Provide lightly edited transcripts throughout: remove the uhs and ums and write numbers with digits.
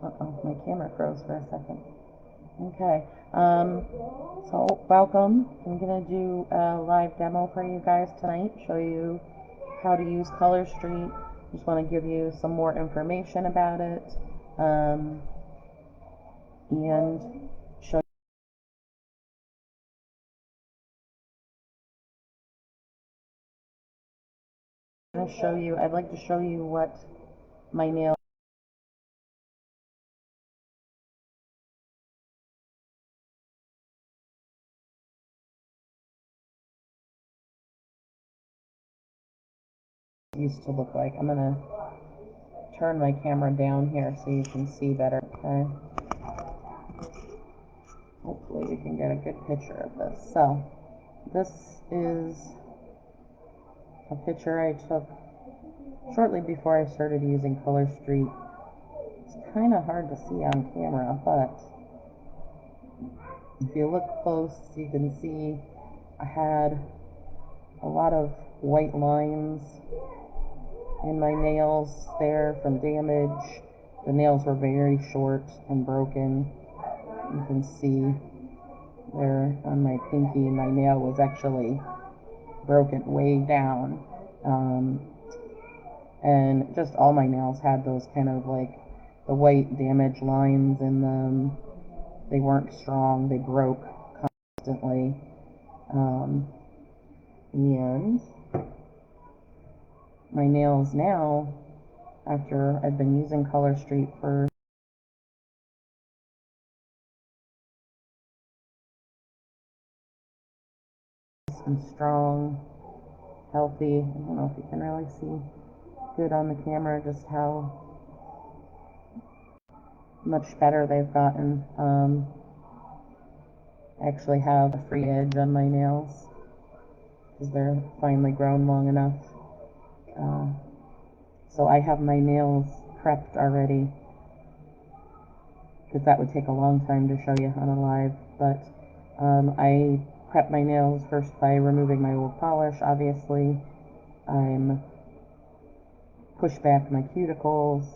Uh-oh, my camera froze for a second. Okay, so welcome. I'm gonna do a live demo for you guys tonight, show you how to use ColorStreet. Just want to give you some more information about it, and show I'd like to show you what my nails used to look like. I'm gonna turn my camera down here so you can see better, okay? Hopefully we can get a good picture of this. So, this is a picture I took shortly before I started using ColorStreet. It's kind of hard to see on camera, but if you look close, you can see I had a lot of white lines in my nails there from damage. The nails were very short and broken. You can see there on my pinky, my nail was actually broken way down. And just all my nails had those kind of like the white damage lines in them. They weren't strong, they broke constantly. And my nails now, after I've been using ColorStreet for and strong, healthy. I don't know if you can really see good on the camera just how much better they've gotten. I actually have a free edge on my nails because they're finally grown long enough. Uh, so I have my nails prepped already because that would take a long time to show you on a live. But I prep my nails first by removing my old polish, obviously. I'm push back my cuticles,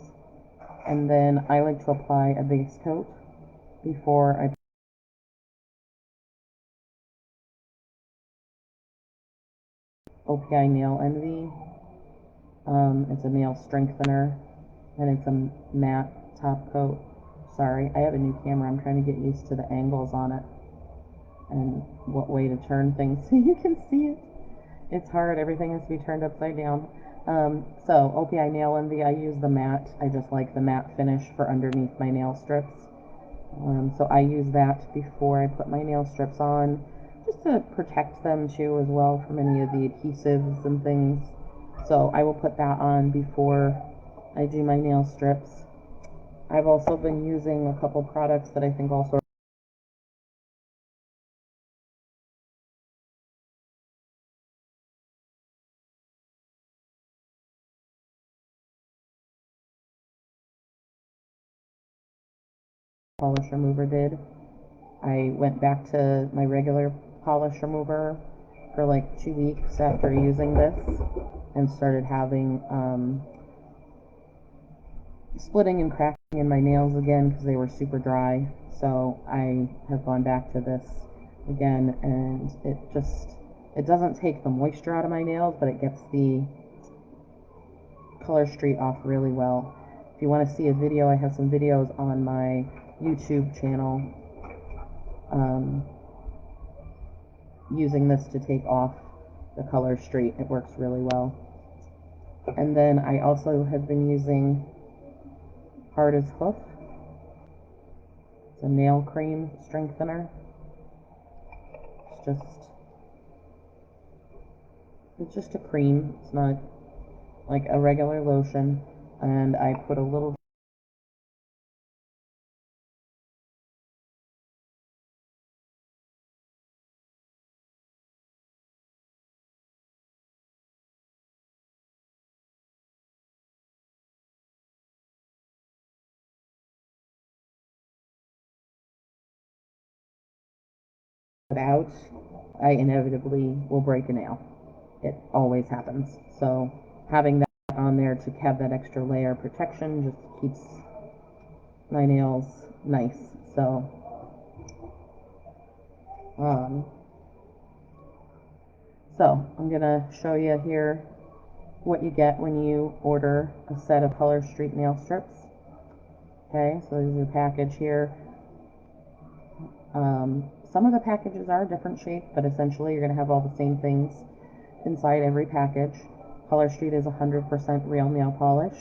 and then I like to apply a base coat before I OPI Nail Envy. It's a nail strengthener, and it's a matte top coat. Sorry, I have a new camera. I'm trying to get used to the angles on it and what way to turn things so you can see it. It's hard. Everything has to be turned upside down. So OPI Nail Envy, I use the matte. I just like the matte finish for underneath my nail strips. So I use that before I put my nail strips on, just to protect them too as well from any of the adhesives and things. So I will put that on before I do my nail strips. I've also been using a couple products that I think also polish remover did. I went back to my regular polish remover for like 2 weeks after using this and started having splitting and cracking in my nails again because they were super dry. So I have gone back to this again, and it doesn't take the moisture out of my nails, but it gets the ColorStreet off really well. If you want to see a video, I have some videos on my YouTube channel using this to take off the ColorStreet. It works really well. And then I also have been using Hard as Hoof. It's a nail cream strengthener. It's just It's just a cream. It's not like a regular lotion. And I put a little out, I inevitably will break a nail. It always happens. So having that on there to have that extra layer of protection just keeps my nails nice. So, um, I'm gonna show you here what you get when you order a set of ColorStreet nail strips. Okay, so this is your package here. Some of the packages are different shape, but essentially you're gonna have all the same things inside every package. ColorStreet is 100% real nail polish.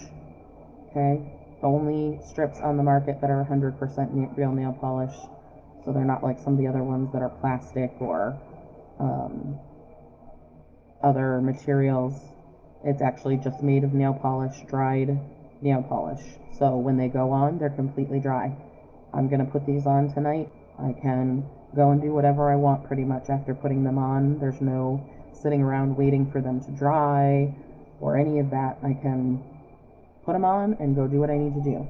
Okay, the only strips on the market that are 100% real nail polish, so they're not like some of the other ones that are plastic or um, other materials. It's actually just made of nail polish, dried nail polish. So when they go on, they're completely dry. I'm gonna put these on tonight. I can go and do whatever I want pretty much after putting them on. There's no sitting around waiting for them to dry or any of that. I can put them on and go do what I need to do.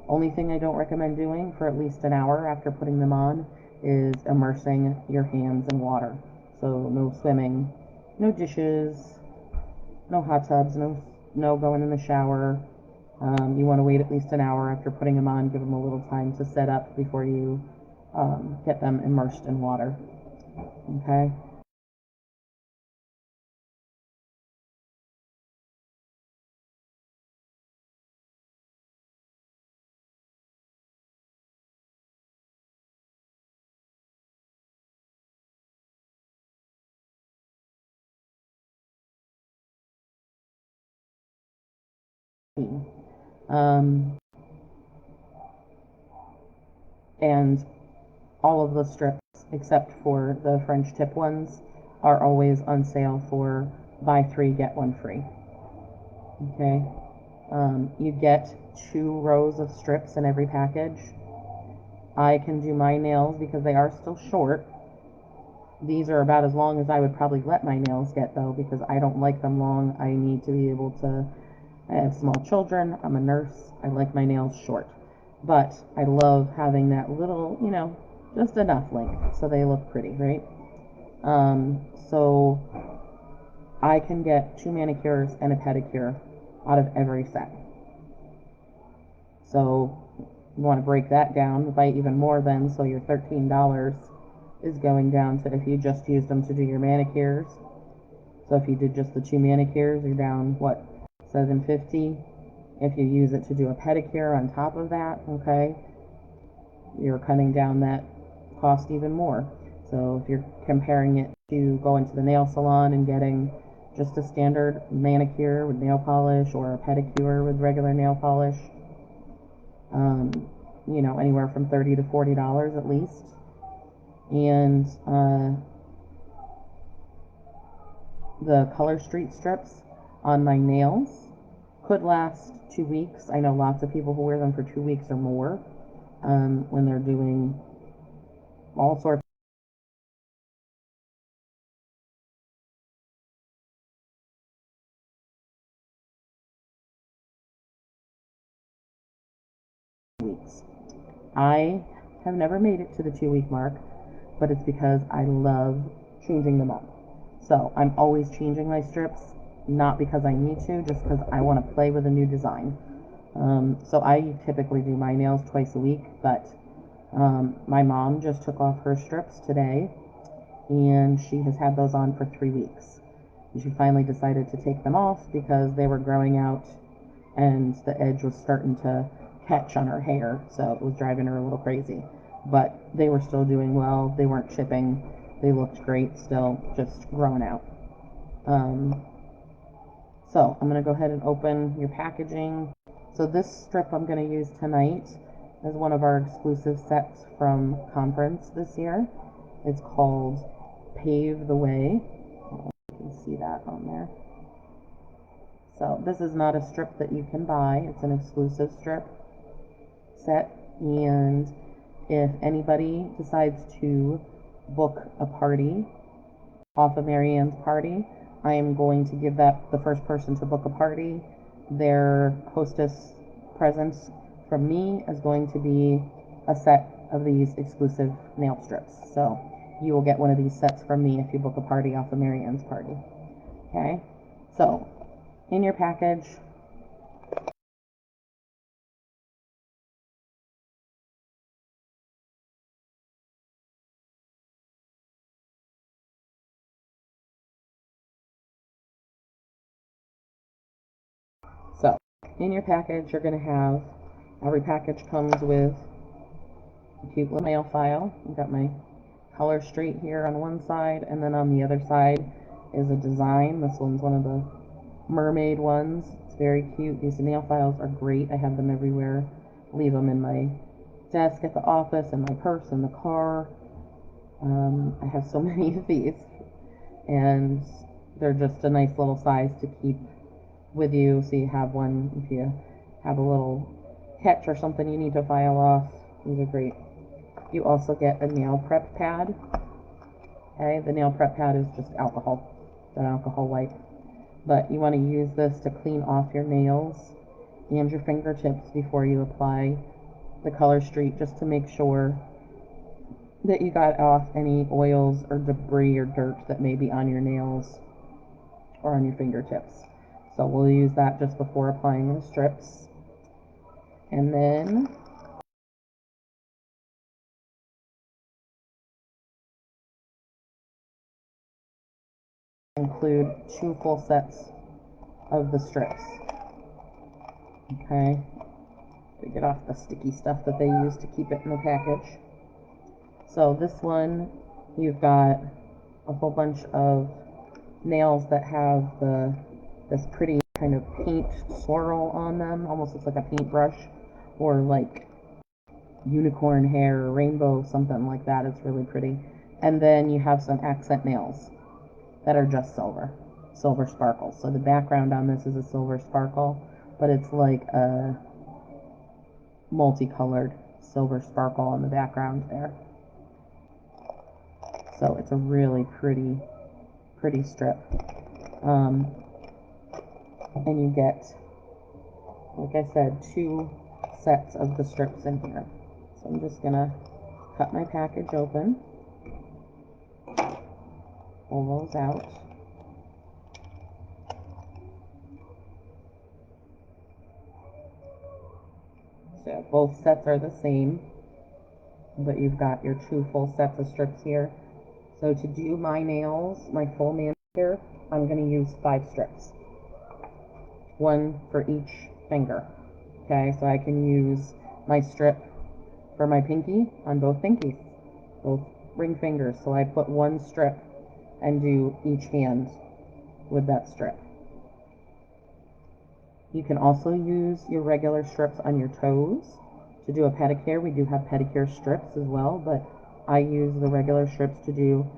Only thing I don't recommend doing for at least an hour after putting them on is immersing your hands in water. So no swimming, no dishes, no hot tubs, no going in the shower. You want to wait at least an hour after putting them on, give them a little time to set up before you get them immersed in water. Okay? Um, and all of the strips, except for the French tip ones, are always on sale for buy three, get one free. Okay? You get 2 rows of strips in every package. I can do my nails because they are still short. These are about as long as I would probably let my nails get, though, because I don't like them long. I need to be able to. I have small children. I'm a nurse. I like my nails short. But I love having that little, just enough length so they look pretty, right? So I can get 2 manicures and a pedicure out of every set. So you want to break that down by even more then, so your $13 is going down to if you just used them to do your manicures. So if you did just the 2 manicures, you're down what, $7.50. If you use it to do a pedicure on top of that, okay, you're cutting down that cost even more. So if you're comparing it to going to the nail salon and getting just a standard manicure with nail polish or a pedicure with regular nail polish, um, anywhere from $30 to $40 at least. And the ColorStreet strips on my nails could last 2 weeks. I know lots of people who wear them for 2 weeks or more when they're doing all sorts of weeks. I have never made it to the 2 week mark, but it's because I love changing them up. So I'm always changing my strips, not because I need to, just because I want to play with a new design. So I typically do my nails twice a week, but my mom just took off her strips today, and she has had those on for 3 weeks. And she finally decided to take them off because they were growing out and the edge was starting to catch on her hair, so it was driving her a little crazy. But they were still doing well. They weren't chipping. They looked great still, just growing out. Um, so I'm going to go ahead and open your packaging. So this strip I'm going to use tonight is one of our exclusive sets from conference this year. It's called Pave the Way. You can see that on there. So this is not a strip that you can buy. It's an exclusive strip set, and if anybody decides to book a party off of Marianne's party, I am going to give that the first person to book a party. Their hostess presence from me is going to be a set of these exclusive nail strips. So you will get one of these sets from me if you book a party off of Marianne's party. Okay? So in your package, in your package, you're going to have, every package comes with a cute little mail file. I've got my ColorStreet here on one side, and then on the other side is a design. This one's one of the mermaid ones. It's very cute. These nail files are great. I have them everywhere. Leave them in my desk at the office, in my purse, in the car. I have so many of these, and they're just a nice little size to keep with you, so you have one if you have a little catch or something you need to file off. These are great. You also get a nail prep pad. Okay, the nail prep pad is just alcohol, an alcohol wipe. But you want to use this to clean off your nails and your fingertips before you apply the ColorStreet, just to make sure that you got off any oils or debris or dirt that may be on your nails or on your fingertips. So we'll use that just before applying the strips. And then include 2 full sets of the strips. Okay, to get off the sticky stuff that they use to keep it in the package. So this one, you've got a whole bunch of nails that have this pretty kind of paint swirl on them, almost looks like a paintbrush, or like unicorn hair or rainbow, something like that. It's really pretty. And then you have some accent nails that are just silver sparkles. So the background on this is a silver sparkle, but it's like a multicolored silver sparkle on the background there. So it's a really pretty strip. And you get, like I said, 2 sets of the strips in here. So I'm just gonna cut my package open, pull those out. So both sets are the same, but you've got your 2 full sets of strips here. So to do my nails, my full manicure, I'm going to use 5 strips. 1 for each finger. Okay, so I can use my strip for my pinky on both pinkies, both ring fingers. So I put 1 strip and do each hand with that strip. You can also use your regular strips on your toes to do a pedicure. We do have pedicure strips as well, but I use the regular strips to do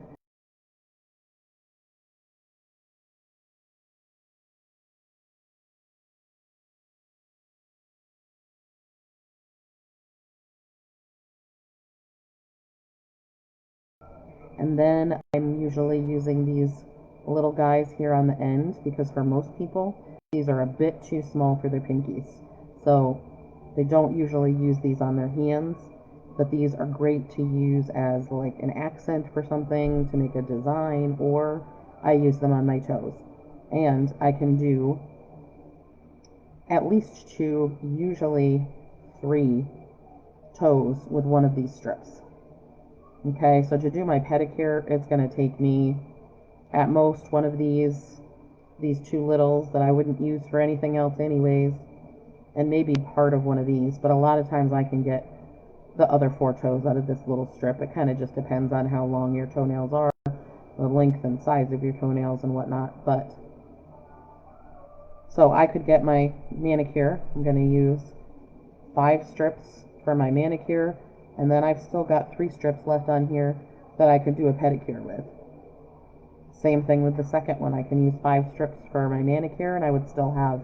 and then I'm usually using these little guys here on the end because for most people, these are a bit too small for their pinkies. So they don't usually use these on their hands, but these are great to use as like an accent for something, to make a design, or I use them on my toes. And I can do at least 2, usually 3 toes with one of these strips. Okay, so to do my pedicure, it's going to take me at most one of these 2 littles that I wouldn't use for anything else anyways, and maybe part of one of these, but a lot of times I can get the other 4 toes out of this little strip. It kind of just depends on how long your toenails are, the length and size of your toenails and whatnot. But so I could get my manicure. I'm going to use 5 strips for my manicure, and then I've still got 3 strips left on here that I could do a pedicure with. Same thing with the second one. I can use 5 strips for my manicure, and I would still have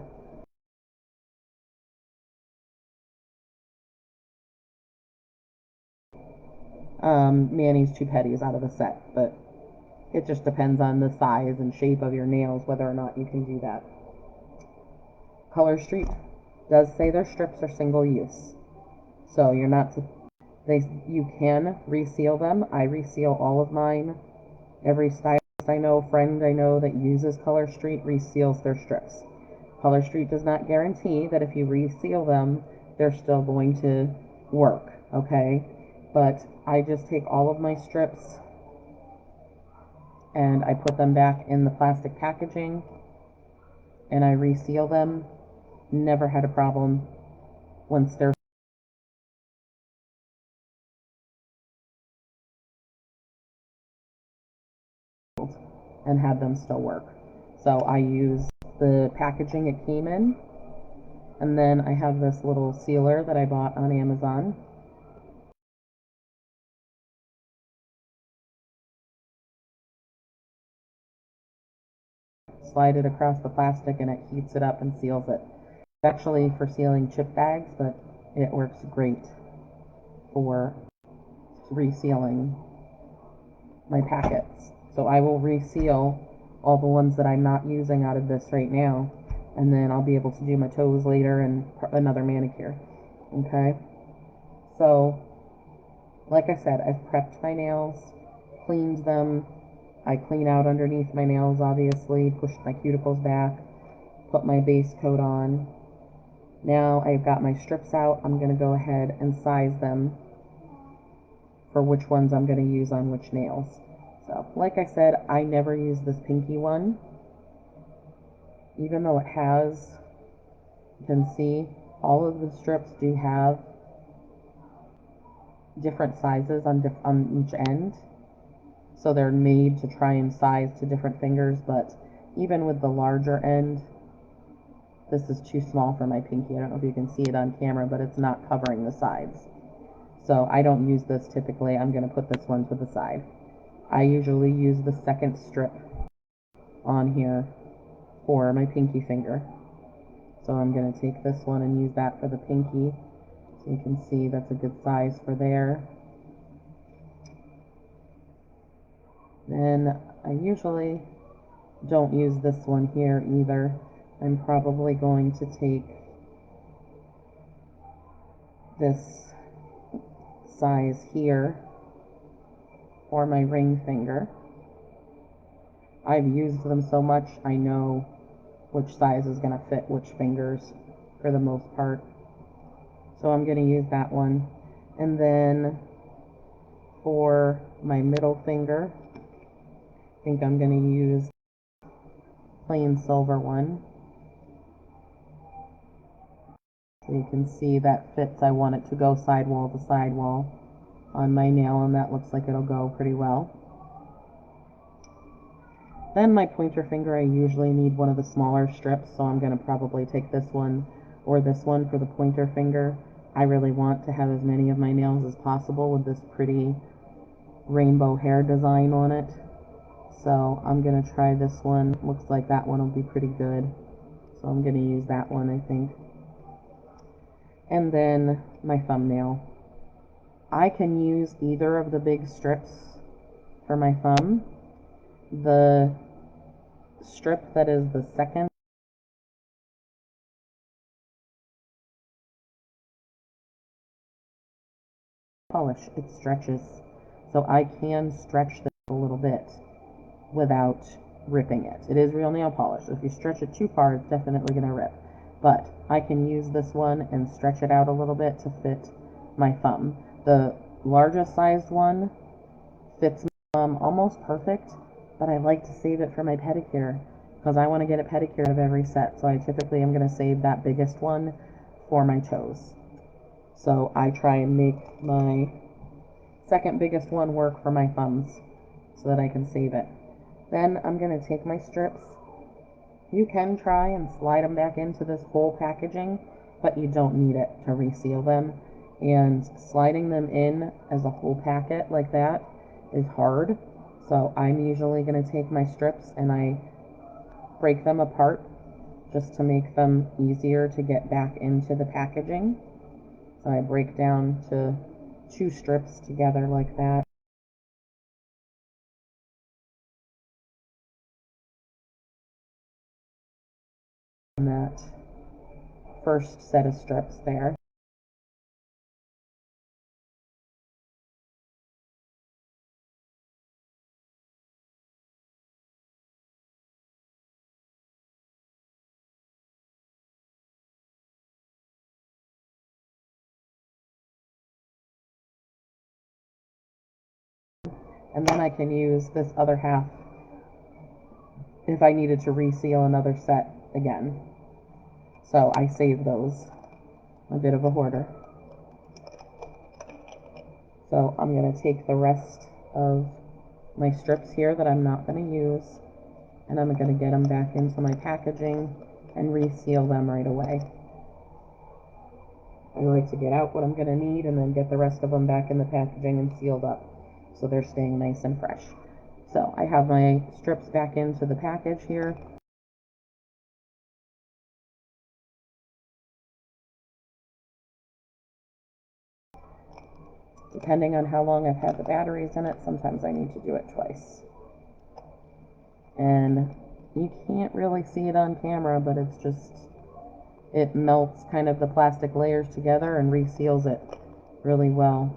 Manny's 2 petties out of the set, but it just depends on the size and shape of your nails whether or not you can do that. ColorStreet does say their strips are single use, so you're not to, you can reseal them. I reseal all of mine. Every stylist I know, friend I know that uses ColorStreet reseals their strips. ColorStreet does not guarantee that if you reseal them, they're still going to work, okay? But I just take all of my strips and I put them back in the plastic packaging and I reseal them Never had a problem once they're and had them still work. So I use the packaging it came in, and then I have this little sealer that I bought on Amazon. Slide it across the plastic and it heats it up and seals it. It's actually for sealing chip bags, but it works great for resealing my packets. So I will reseal all the ones that I'm not using out of this right now, and then I'll be able to do my toes later and another manicure. Okay, so like I said, I've prepped my nails, cleaned them. I clean out underneath my nails, obviously, pushed my cuticles back, put my base coat on. Now I've got my strips out. I'm going to go ahead and size them for which ones I'm going to use on which nails. So, like I said, I never use this pinky one, even though it has, you can see, all of the strips do have different sizes on each end. So they're made to try and size to different fingers, but even with the larger end, this is too small for my pinky. I don't know if you can see it on camera, but it's not covering the sides. So I don't use this typically. I'm going to put this one to the side. I usually use the second strip on here for my pinky finger. So I'm going to take this one and use that for the pinky. So you can see that's a good size for there. Then I usually don't use this one here either. I'm probably going to take this size here for my ring finger. I've used them so much, I know which size is going to fit which fingers for the most part. So I'm going to use that one. And then for my middle finger, I think I'm going to use plain silver one. So you can see that fits. I want it to go sidewall to sidewall on my nail, and that looks like it'll go pretty well. Then my pointer finger, I usually need one of the smaller strips, so I'm going to probably take this one or this one for the pointer finger. I really want to have as many of my nails as possible with this pretty rainbow hair design on it. So I'm going to try this one. Looks like that one will be pretty good. So I'm going to use that one, I think. And then my thumbnail. I can use either of the big strips for my thumb. The strip that is the second polish, it stretches. So I can stretch this a little bit without ripping it. It is real nail polish. If you stretch it too far, it's definitely going to rip. But I can use this one and stretch it out a little bit to fit my thumb. The largest sized one fits my thumb almost perfect, but I like to save it for my pedicure because I want to get a pedicure out of every set. So I typically am going to save that biggest one for my toes. So I try and make my second biggest one work for my thumbs so that I can save it. Then I'm going to take my strips. You can try and slide them back into this whole packaging, but you don't need it to reseal them. And sliding them in as a whole packet like that is hard. So I'm usually going to take my strips and I break them apart just to make them easier to get back into the packaging. So I break down to 2 strips together like that. And that first set of strips there. And then I can use this other half if I needed to reseal another set again. So I save those. I'm a bit of a hoarder. So I'm going to take the rest of my strips here that I'm not going to use, and I'm going to get them back into my packaging and reseal them right away. I like to get out what I'm going to need and then get the rest of them back in the packaging and sealed up so they're staying nice and fresh. So I have my strips back into the package here. Depending on how long I've had the batteries in it, sometimes I need to do it twice. And you can't really see it on camera, but it's just, it melts kind of the plastic layers together and reseals it really well.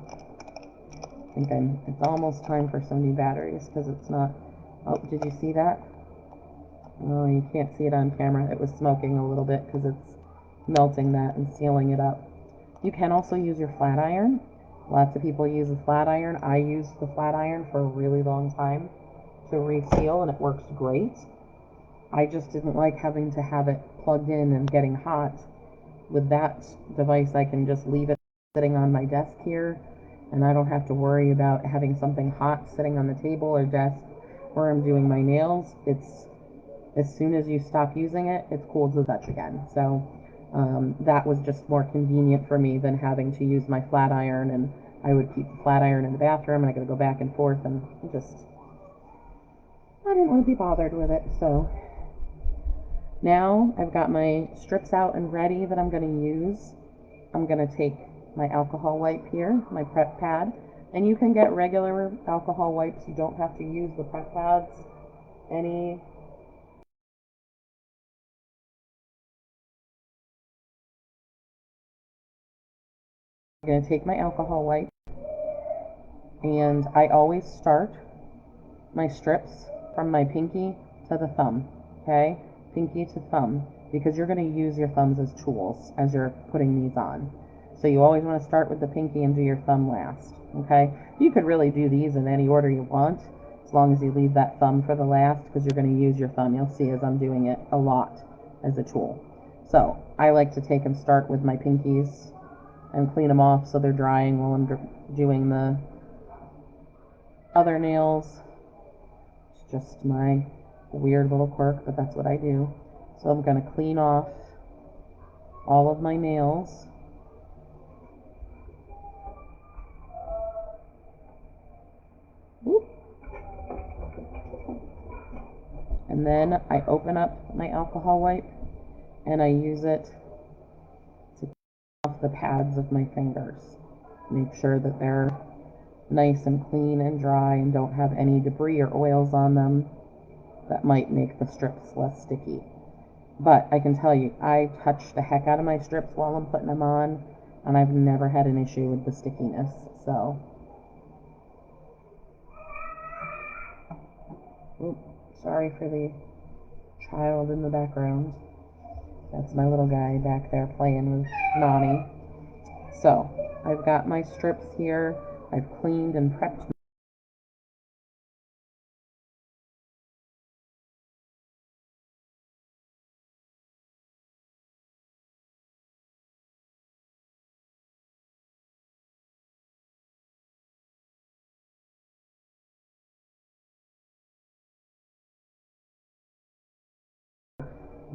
I think it's almost time for some new batteries because it's not, oh, did you see that? Oh, you can't see it on camera. It was smoking a little bit because it's melting that and sealing it up. You can also use your flat iron. Lots of people use a flat iron. I used the flat iron for a really long time to reseal, and it works great. I just didn't like having to have it plugged in and getting hot. With that device, I can just leave it sitting on my desk here, and I don't have to worry about having something hot sitting on the table or desk where I'm doing my nails. It's, as soon as you stop using it, it's cool to touch again. So that was just more convenient for me than having to use my flat iron, and I would keep the flat iron in the bathroom and I gotta go back and forth, and just, I didn't want to be bothered with it. So now I've got my strips out and ready that I'm going to use. I'm going to take my alcohol wipe here, my prep pad, and you can get regular alcohol wipes. You don't have to use the prep pads. I'm going to take my alcohol wipe, and I always start my strips from my pinky to the thumb, okay? Pinky to thumb, because you're going to use your thumbs as tools as you're putting these on. So you always want to start with the pinky and do your thumb last, okay? You could really do these in any order you want, as long as you leave that thumb for the last, because you're going to use your thumb. You'll see as I'm doing it a lot as a tool. So I like to take and start with my pinkies and clean them off so they're drying while I'm doing the other nails. It's just my weird little quirk, but that's what I do. So I'm going to clean off all of my nails. Oop. And then I open up my alcohol wipe and I use it to clean off the pads of my fingers. Make sure that they're nice and clean and dry and don't have any debris or oils on them that might make the strips less sticky. But I can tell you, I touch the heck out of my strips while I'm putting them on, and I've never had an issue with the stickiness. So, oops, sorry for the child in the background. That's my little guy back there playing with Nani. So, I've got my strips here. I've cleaned and prepped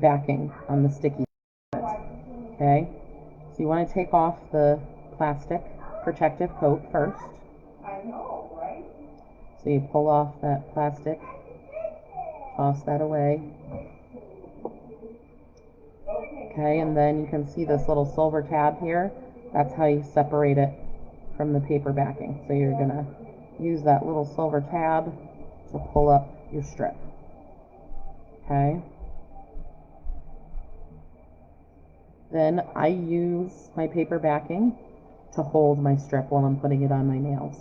backing on the sticky. Okay? So you want to take off the plastic protective coat first. I know, right? So you pull off that plastic, toss that away. Okay, and then you can see this little silver tab here. That's how you separate it from the paper backing. So you're going to use that little silver tab to pull up your strip. Okay. Then I use my paper backing to hold my strip while I'm putting it on my nails.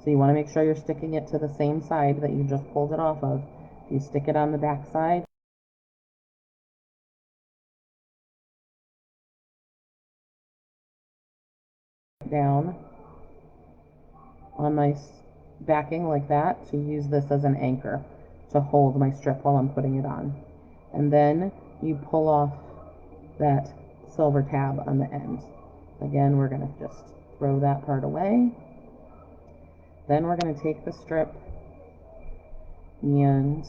So you want to make sure you're sticking it to the same side that you just pulled it off of. If you stick it on the back side, down on my backing like that to use this as an anchor to hold my strip while I'm putting it on. And then you pull off that silver tab on the end. Again, we're going to just throw that part away. Then we're going to take the strip and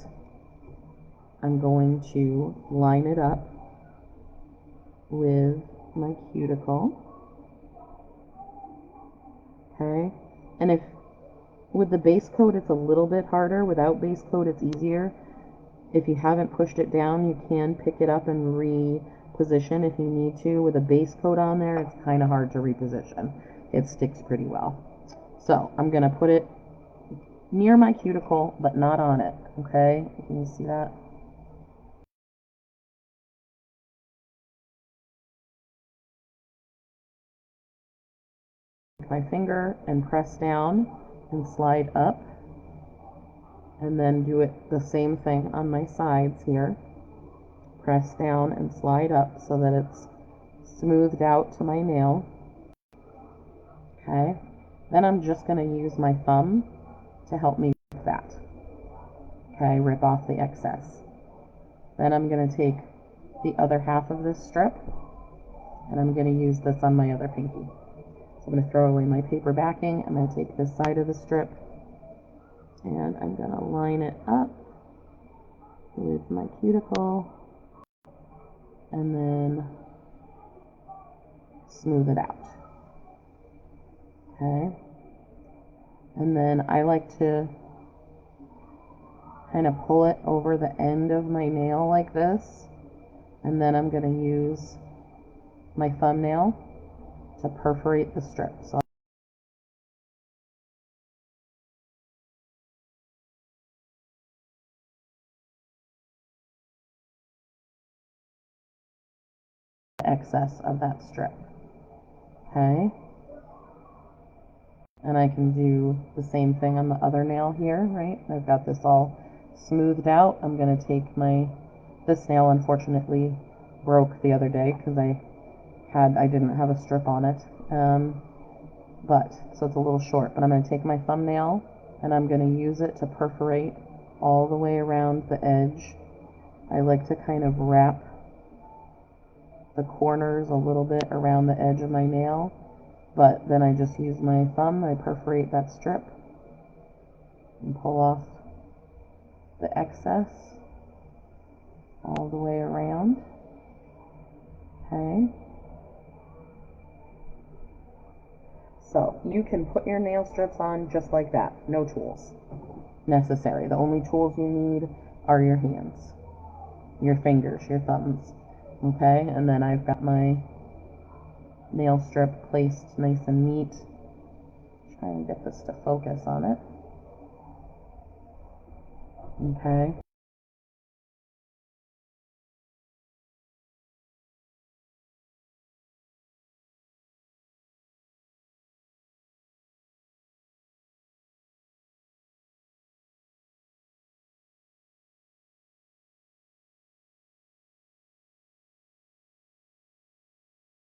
I'm going to line it up with my cuticle. Okay, and if with the base coat it's a little bit harder, without base coat it's easier. If you haven't pushed it down, you can pick it up and reposition if you need to. With a base coat on there, it's kind of hard to reposition. It sticks pretty well. So I'm going to put it near my cuticle, but not on it. Okay, can you see that? My finger and press down and slide up, and then do it the same thing on my sides here. Press down and slide up so that it's smoothed out to my nail. Okay, then I'm just going to use my thumb to help me with that. Okay, rip off the excess. Then I'm going to take the other half of this strip and I'm going to use this on my other pinky. So I'm going to throw away my paper backing. I'm going to take this side of the strip and I'm going to line it up with my cuticle and then smooth it out. Okay, and then I like to kind of pull it over the end of my nail like this, and then I'm going to use my thumbnail to perforate the strip. So excess of that strip. Okay, and I can do the same thing on the other nail here, right? I've got this all smoothed out. I'm going to take this nail unfortunately broke the other day because I didn't have a strip on it. So it's a little short, but I'm going to take my thumbnail and I'm going to use it to perforate all the way around the edge. I like to kind of wrap the corners a little bit around the edge of my nail, but then I just use my thumb, I perforate that strip and pull off the excess all the way around. Okay, so you can put your nail strips on just like that, no tools necessary. The only tools you need are your hands, your fingers, your thumbs. Okay, and then I've got my nail strip placed nice and neat. Try and get this to focus on it. Okay.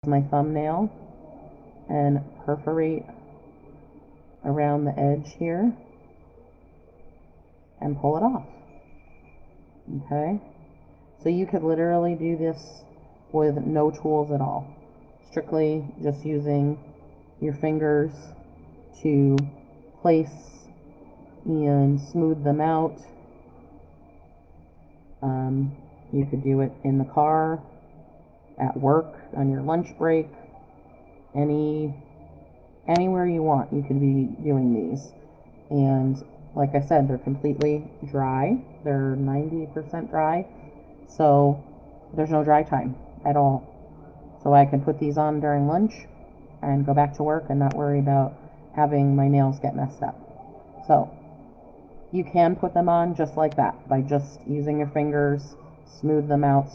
My thumbnail and perforate around the edge here and pull it off. Okay, so you could literally do this with no tools at all, strictly just using your fingers to place and smooth them out. You could do it in the car, at work, on your lunch break, anywhere you want you could be doing these. And like I said, they're completely dry. They're 90% dry, so there's no dry time at all. So I can put these on during lunch and go back to work and not worry about having my nails get messed up. So you can put them on just like that by just using your fingers, smooth them out.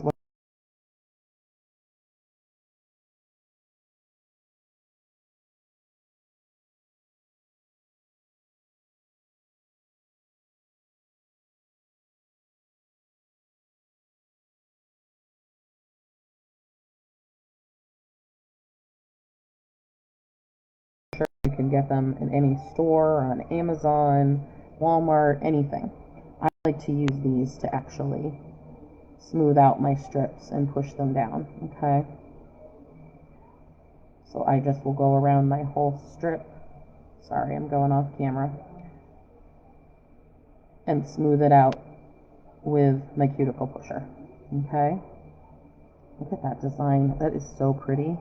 You can get them in any store, on Amazon, Walmart, anything. I like to use these to actually smooth out my strips and push them down, okay? So I just will go around my whole strip. Sorry, I'm going off camera. And smooth it out with my cuticle pusher, okay? Look at that design. That is so pretty.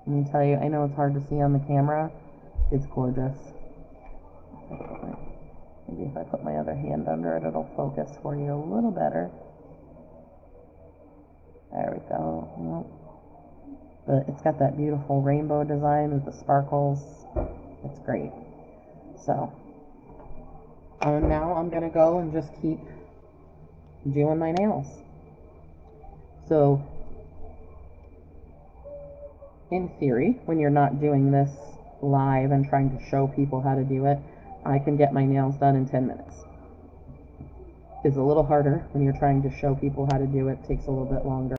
Let me tell you, I know it's hard to see on the camera. It's gorgeous. Maybe if I put my other hand under it, it'll focus for you a little better. There we go. Nope. But it's got that beautiful rainbow design with the sparkles. It's great. So, now I'm going to go and just keep doing my nails. So, in theory, when you're not doing this live and trying to show people how to do it, I can get my nails done in 10 minutes. It's a little harder when you're trying to show people how to do it. It takes a little bit longer.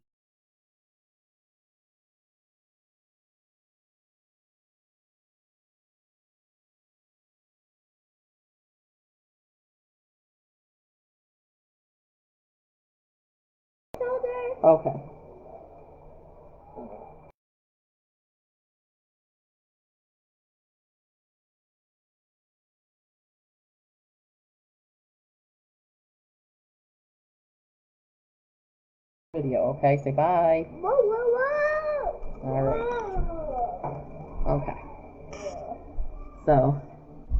Okay. Video, okay? Say bye. All right. Okay. So.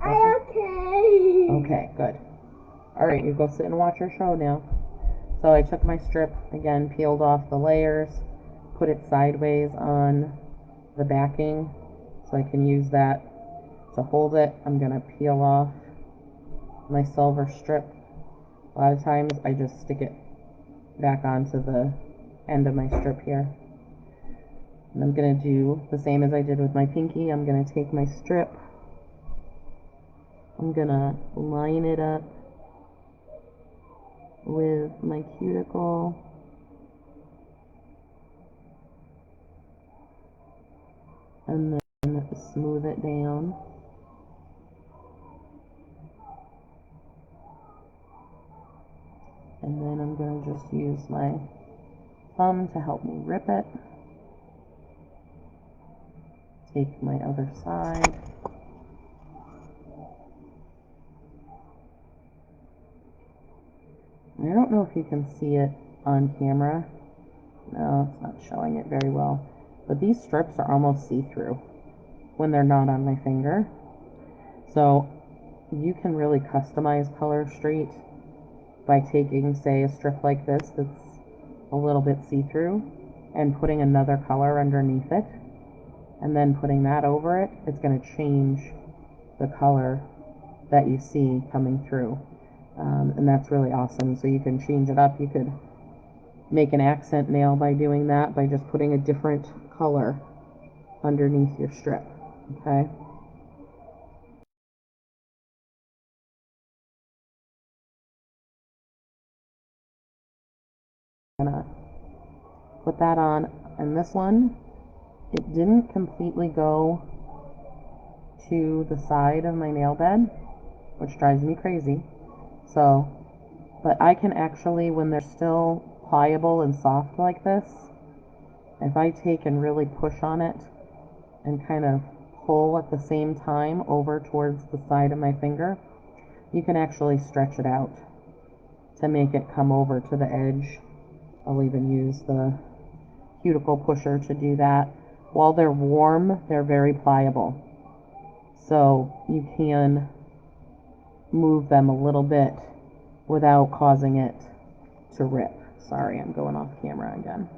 Okay. Okay, good. All right, you go sit and watch your show now. So I took my strip, again, peeled off the layers, put it sideways on the backing so I can use that to hold it. I'm going to peel off my silver strip. A lot of times I just stick it back onto the end of my strip here. And I'm going to do the same as I did with my pinky. I'm going to take my strip. I'm going to line it up with my cuticle. And then smooth it down. And then I'm going to just use my thumb to help me rip it. Take my other side. I don't know if you can see it on camera. No, it's not showing it very well. But these strips are almost see-through when they're not on my finger. So you can really customize ColorStreet by taking, say, a strip like this that's a little bit see-through and putting another color underneath it, and then putting that over it. It's going to change the color that you see coming through. And that's really awesome. So you can change it up. You could make an accent nail by doing that, by just putting a different color underneath your strip. Okay? I'm gonna put that on. And this one, it didn't completely go to the side of my nail bed, which drives me crazy. So, but I can actually, when they're still pliable and soft like this, if I take and really push on it and kind of pull at the same time over towards the side of my finger, you can actually stretch it out to make it come over to the edge. I'll even use the cuticle pusher to do that. While they're warm, they're very pliable. So you can move them a little bit without causing it to rip. Sorry, I'm going off camera again.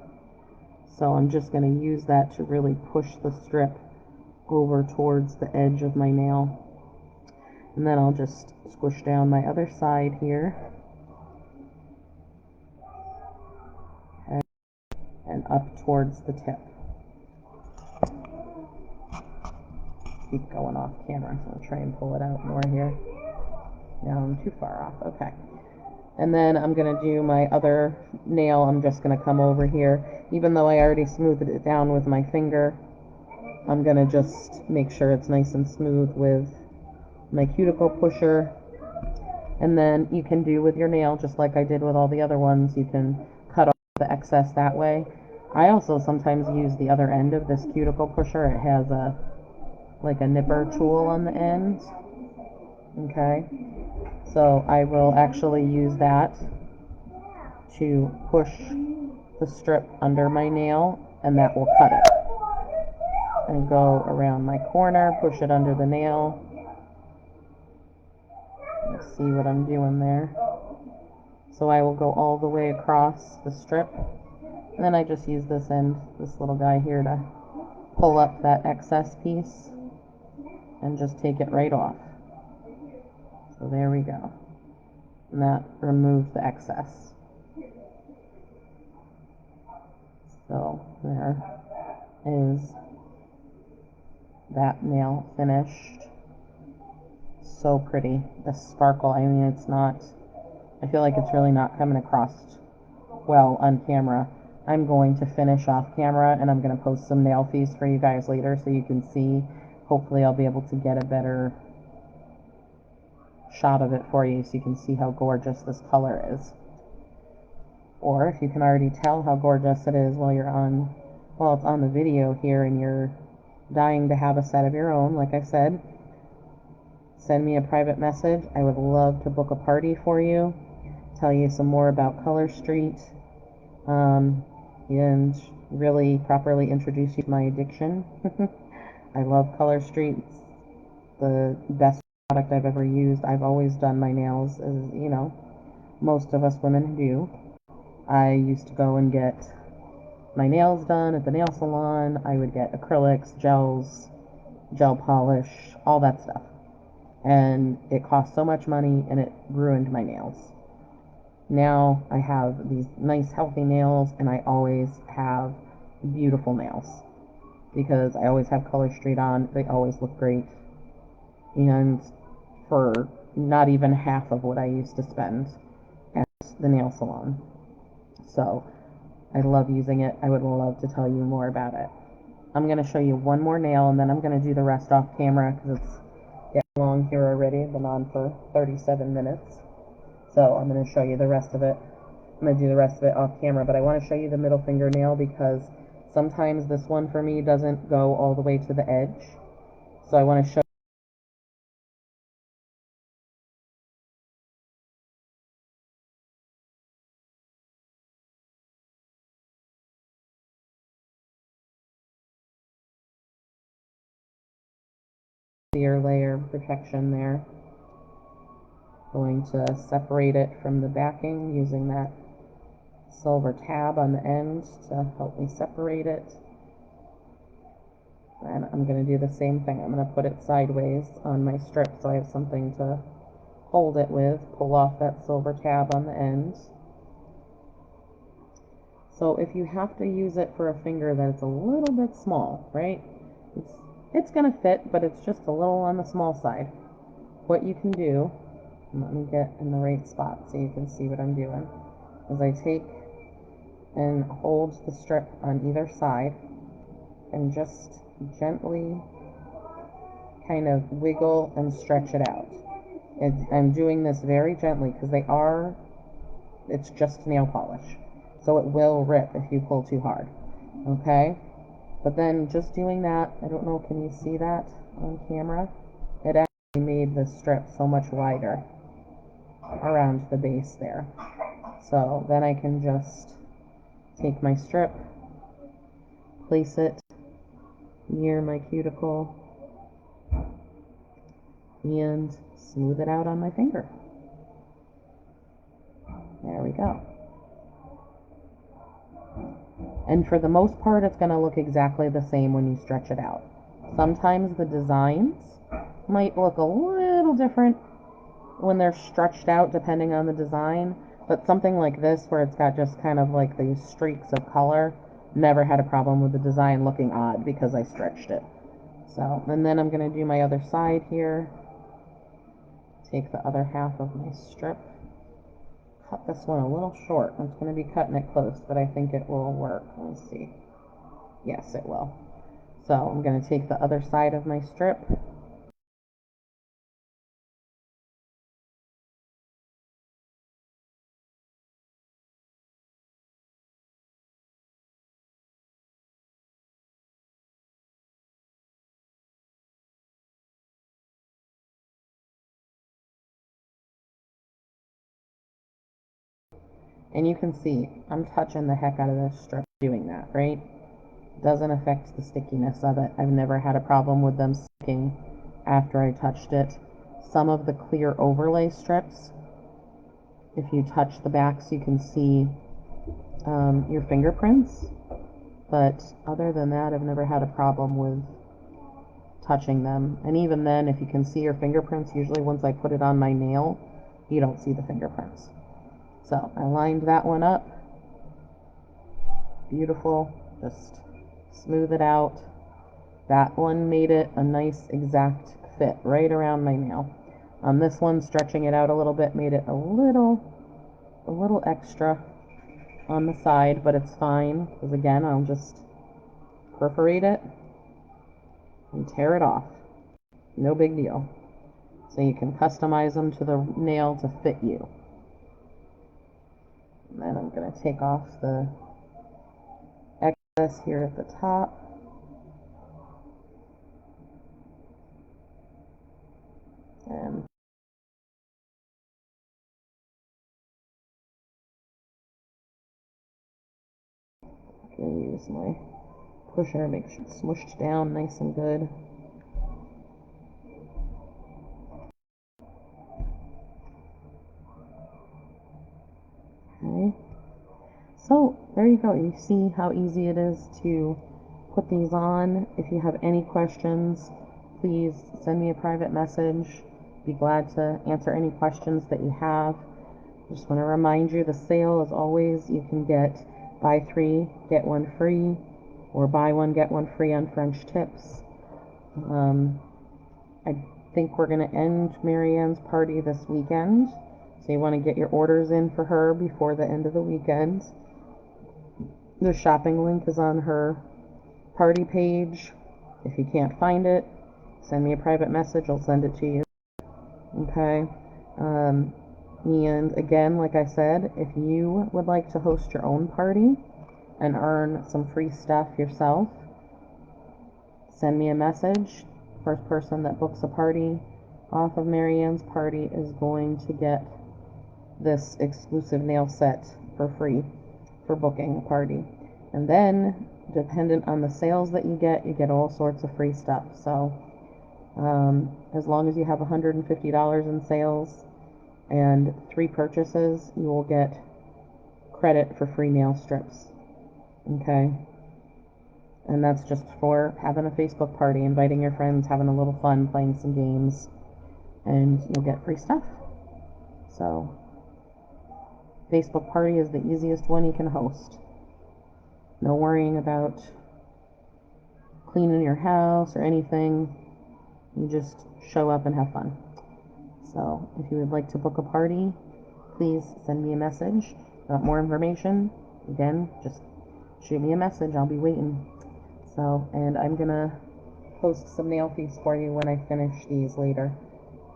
So I'm just going to use that to really push the strip over towards the edge of my nail. And then I'll just squish down my other side here. Okay. And up towards the tip. Keep going off camera, so I'll try and pull it out more here. Now I'm too far off. Okay. And then I'm going to do my other nail. I'm just going to come over here. Even though I already smoothed it down with my finger, I'm going to just make sure it's nice and smooth with my cuticle pusher. And then you can do with your nail, just like I did with all the other ones, you can cut off the excess that way. I also sometimes use the other end of this cuticle pusher. It has like a nipper tool on the end. Okay, so I will actually use that to push the strip under my nail, and that will cut it. And go around my corner, push it under the nail. Let's see what I'm doing there. So I will go all the way across the strip, and then I just use this end, this little guy here, to pull up that excess piece and just take it right off. So there we go. And that removes the excess. So there is that nail finished. So pretty. The sparkle, I mean, it's not, I feel like it's really not coming across well on camera. I'm going to finish off camera, and I'm going to post some nail fees for you guys later so you can see. Hopefully I'll be able to get a better shot of it for you so you can see how gorgeous this color is. Or if you can already tell how gorgeous it is while it's on the video here and you're dying to have a set of your own, like I said, send me a private message. I would love to book a party for you, tell you some more about ColorStreet, and really properly introduce you to my addiction. I love ColorStreet. It's the best product I've ever used. I've always done my nails, as you know, most of us women do. I used to go and get my nails done at the nail salon. I would get acrylics, gels, gel polish, all that stuff. And it cost so much money, and it ruined my nails. Now I have these nice healthy nails, and I always have beautiful nails because I always have ColorStreet on. They always look great, and for not even half of what I used to spend at the nail salon. So I love using it. I would love to tell you more about it. I'm going to show you one more nail, and then I'm going to do the rest off camera because it's getting long here already. I've been on for 37 minutes. So I'm going to show you the rest of it. I'm going to do the rest of it off camera, but I want to show you the middle fingernail because sometimes this one for me doesn't go all the way to the edge. So I want to show your layer protection there. Going to separate it from the backing using that silver tab on the end to help me separate it. And I'm going to do the same thing. I'm going to put it sideways on my strip so I have something to hold it with. Pull off that silver tab on the end. So if you have to use it for a finger that's a little bit small, right? It's going to fit, but it's just a little on the small side. What you can do, let me get in the right spot so you can see what I'm doing, is I take and hold the strip on either side and just gently kind of wiggle and stretch it out. I'm doing this very gently because it's just nail polish. So it will rip if you pull too hard. Okay? But then just doing that, I don't know, can you see that on camera? It actually made the strip so much wider around the base there. So then I can just take my strip, place it near my cuticle, and smooth it out on my finger. There we go. And for the most part, it's going to look exactly the same when you stretch it out. Sometimes the designs might look a little different when they're stretched out depending on the design, but something like this where it's got just kind of like these streaks of color, never had a problem with the design looking odd because I stretched it. So, and then I'm going to do my other side here. Take the other half of my strip. Cut this one a little short. I'm going to be cutting it close, but I think it will work. Let's see. Yes, it will. So I'm going to take the other side of my strip, And you can see I'm touching the heck out of this strip doing that, right? Doesn't affect the stickiness of it. I've never had a problem with them sticking after I touched it. Some of the clear overlay strips, if you touch the backs, you can see your fingerprints. But other than that, I've never had a problem with touching them. And even then, if you can see your fingerprints, usually once I put it on my nail, you don't see the fingerprints. So I lined that one up. Beautiful. Just smooth it out. That one made it a nice exact fit right around my nail. On this one, stretching it out a little bit made it a little extra on the side, but it's fine because again, I'll just perforate it and tear it off. No big deal. So you can customize them to the nail to fit you. And then I'm going to take off the excess here at the top. And I'm going to use my pusher, make sure it's smushed down nice and good. Okay. So there you go. You see how easy it is to put these on. If you have any questions, please send me a private message. Be glad to answer any questions that you have. Just want to remind you the sale, as always, you can get buy 3 get 1 free, or buy 1 get 1 free on French tips. I think we're going to end Marianne's party this weekend, so you want to get your orders in for her before the end of the weekend. The shopping link is on her party page. If you can't find it, send me a private message. I'll send it to you. Okay. And again, like I said, if you would like to host your own party and earn some free stuff yourself, send me a message. First person that books a party off of Marianne's party is going to get this exclusive nail set for free for booking a party. And then, dependent on the sales that you get all sorts of free stuff. So as long as you have $150 in sales and 3 purchases, you will get credit for free nail strips. Okay? And that's just for having a Facebook party, inviting your friends, having a little fun, playing some games, and you'll get free stuff. So, Facebook party is the easiest one you can host. No worrying about cleaning your house or anything. You just show up and have fun. So if you would like to book a party, please send me a message. Want more information? Again, just shoot me a message. I'll be waiting. So, and I'm gonna post some nail fees for you when I finish these later.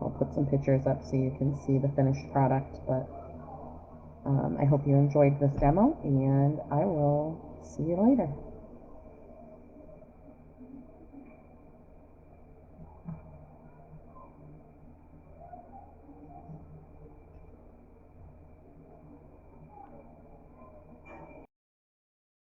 I'll put some pictures up so you can see the finished product. But I hope you enjoyed this demo, and I will see you later.